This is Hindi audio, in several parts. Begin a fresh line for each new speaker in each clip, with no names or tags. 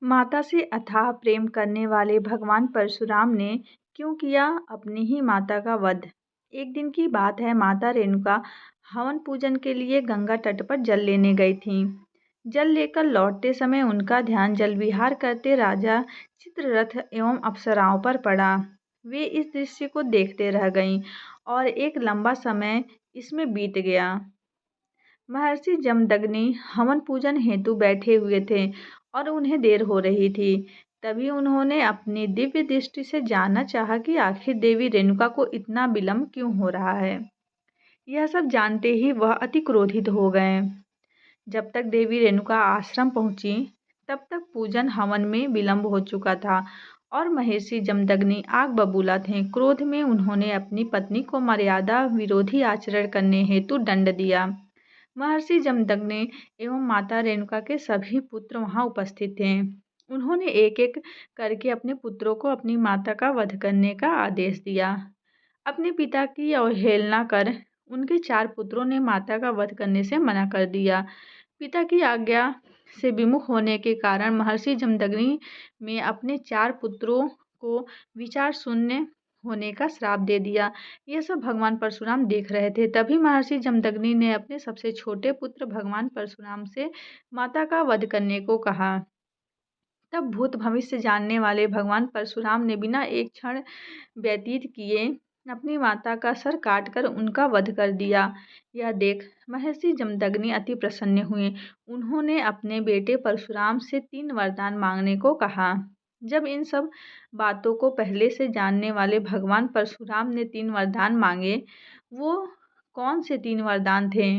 माता से अथाह प्रेम करने वाले भगवान परशुराम ने क्यों किया अपनी ही माता का वध। एक दिन की बात है, माता रेणुका हवन पूजन के लिए गंगा तट पर जल लेने गई थीं। जल लेकर लौटते समय उनका ध्यान जल विहार करते राजा चित्ररथ एवं अप्सराओं पर पड़ा। वे इस दृश्य को देखते रह गईं और एक लंबा समय इसमें बीत गया। महर्षि जमदग्नि हवन पूजन हेतु बैठे हुए थे और उन्हें देर हो रही थी। तभी उन्होंने अपनी दिव्य दृष्टि से जानना चाहा कि आखिर देवी रेणुका को इतना विलंब क्यों हो रहा है। यह सब जानते ही वह अति क्रोधित हो गए। जब तक देवी रेणुका आश्रम पहुंची तब तक पूजन हवन में विलंब हो चुका था और महर्षि जमदग्नि आग बबूला थे। क्रोध में उन्होंने अपनी पत्नी को मर्यादा विरोधी आचरण करने हेतु दंड दिया। महर्षि जमदग्नि एवं माता रेणुका के सभी पुत्र वहां उपस्थित थे। उन्होंने एक एक करके अपने पुत्रों को अपनी माता का वध करने का आदेश दिया। अपने पिता की अवहेलना कर उनके 4 पुत्रों ने माता का वध करने से मना कर दिया। पिता की आज्ञा से विमुख होने के कारण महर्षि जमदग्नि में अपने 4 पुत्रों को विचार शून्य होने का श्राप दे दिया। यह सब भगवान परशुराम देख रहे थे। तभी महर्षि जमदग्नि ने अपने सबसे छोटे पुत्र भगवान परशुराम से माता का वध करने को कहा। तब भूत भविष्य जानने वाले भगवान परशुराम ने बिना एक क्षण व्यतीत किए अपनी माता का सर काटकर उनका वध कर दिया। यह देख महर्षि जमदग्नि अति प्रसन्न हुए। उन्होंने अपने बेटे परशुराम से 3 वरदान मांगने को कहा। जब इन सब बातों को पहले से जानने वाले भगवान परशुराम ने 3 वरदान मांगे, वो कौन से 3 वरदान थे?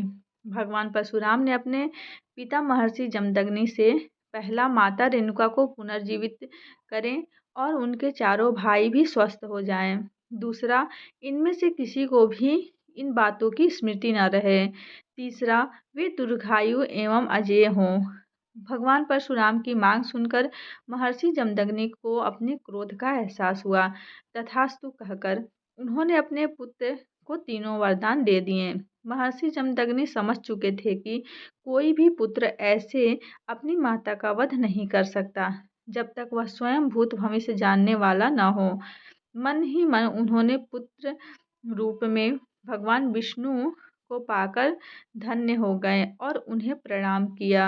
भगवान परशुराम ने अपने पिता महर्षि जमदग्नि से पहला, माता रेणुका को पुनर्जीवित करें और उनके चारों भाई भी स्वस्थ हो जाएं। दूसरा, इनमें से किसी को भी इन बातों की स्मृति न रहे। तीसरा, वे दीर्घायु एवं अजेय हों। भगवान परशुराम की मांग सुनकर महर्षि जमदग्नि को अपने क्रोध का एहसास हुआ। तथास्तु कहकर उन्होंने अपने पुत्र को तीनों वरदान दे दिए। महर्षि जमदग्नि समझ चुके थे कि कोई भी पुत्र ऐसे अपनी माता का वध नहीं कर सकता जब तक वह स्वयं भूत भविष्य जानने वाला न हो। मन ही मन उन्होंने पुत्र रूप में भगवान विष्णु को पाकर धन्य हो गए और उन्हें प्रणाम किया।